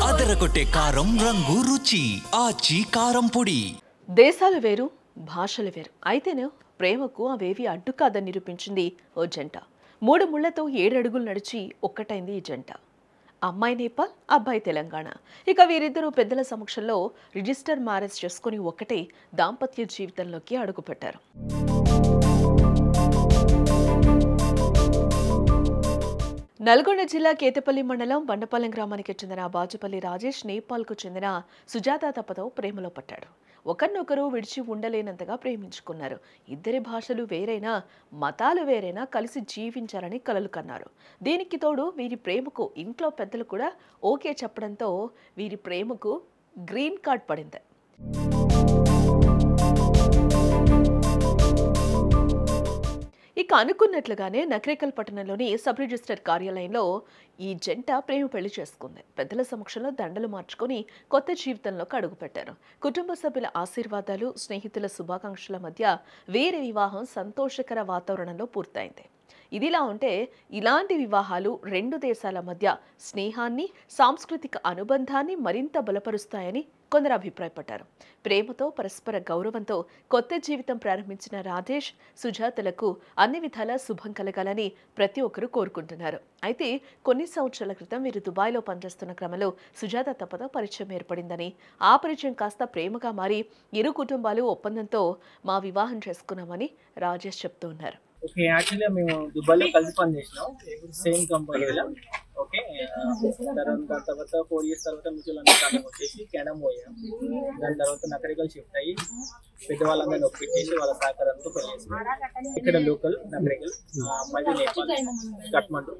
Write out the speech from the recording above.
అదరగొట్టే కారం రంగు రుచి ఆచి కారం పొడి. దేశాలు వేరు, భాషలు వేరు, అయితేనే ప్రేమకు అవేవి అడ్డు కాదని నిరూపించింది ఓ జంట. 3 ముళ్లతో 7 అడుగులు నడిచి ఒక్కటైంది ఈ జంట. అమ్మాయి నేపాల్, అబ్బాయి తెలంగాణ. ఇక వీరిద్దరూ పెద్దల సమక్షంలో రిజిస్టర్ మ్యారేజ్ చేసుకుని ఒక్కటే దాంపత్య జీవితంలోకి అడుగుపెట్టారు. నల్గొండ జిల్లా కేతపల్లి మండలం బండపాలెం గ్రామానికి చెందిన బాజుపల్లి రాజేష్ నేపాల్కు చెందిన సుజాత తప్పతో ప్రేమలో పడ్డాడు. ఒకరినొకరు విడిచి ఉండలేనంతగా ప్రేమించుకున్నారు. ఇద్దరి భాషలు వేరైనా, మతాలు వేరైనా కలిసి జీవించారని కలలు కన్నారు. దీనికి తోడు వీరి ప్రేమకు ఇంట్లో పెద్దలు కూడా ఓకే చెప్పడంతో వీరి ప్రేమకు గ్రీన్ కార్డ్ పడింది. ఇక అనుకున్నట్లుగానే నకరేకల్ పట్టణంలోని సబ్ రిజిస్టర్ కార్యాలయంలో ఈ జంట ప్రేమ పెళ్లి చేసుకుంది. పెద్దల సమక్షంలో దండలు మార్చుకుని కొత్త జీవితంలోకి అడుగుపెట్టారు. కుటుంబ సభ్యుల ఆశీర్వాదాలు, స్నేహితుల శుభాకాంక్షల మధ్య వీరి వివాహం సంతోషకర వాతావరణంలో పూర్తయింది. ఇదిలా ఉంటే ఇలాంటి వివాహాలు 2 దేశాల మధ్య స్నేహాన్ని, సాంస్కృతిక అనుబంధాన్ని మరింత బలపరుస్తాయని కొందరు అభిప్రాయపడ్డారు. ప్రేమతో, పరస్పర గౌరవంతో కొత్త జీవితం ప్రారంభించిన రాజేష్, సుజాతలకు అన్ని విధాలా శుభం కలగాలని ప్రతి ఒక్కరూ కోరుకుంటున్నారు. అయితే కొన్ని సంవత్సరాల క్రితం వీరు దుబాయ్లో పనిచేస్తున్న క్రమంలో సుజాత తప్పతో పరిచయం ఏర్పడిందని, ఆ పరిచయం కాస్త ప్రేమగా మారి ఇరు కుటుంబాలు ఒప్పందంతో మా వివాహం చేసుకున్నామని రాజేష్ చెప్తూ ఉన్నారు. ఓకే, యాక్చువల్గా మేము దుబాయ్లో కలిసి పని చేసినాం, సేమ్ కంపెనీలో. ఓకే, దాని తర్వాత 4 years తర్వాత మ్యూచువల్ అండర్స్టాండింగ్ వచ్చేసి కెనడా పోయాం. దాని తర్వాత నకరికల్ షిఫ్ట్ అయ్యి పెద్దవాళ్ళందరినీ ఒప్పించేసి వాళ్ళ సహకారంతో పెళ్లి చేసినాం. ఇక్కడ లోకల్ నకరికల్, అమ్మాయి నేపాల్, కట్మండు.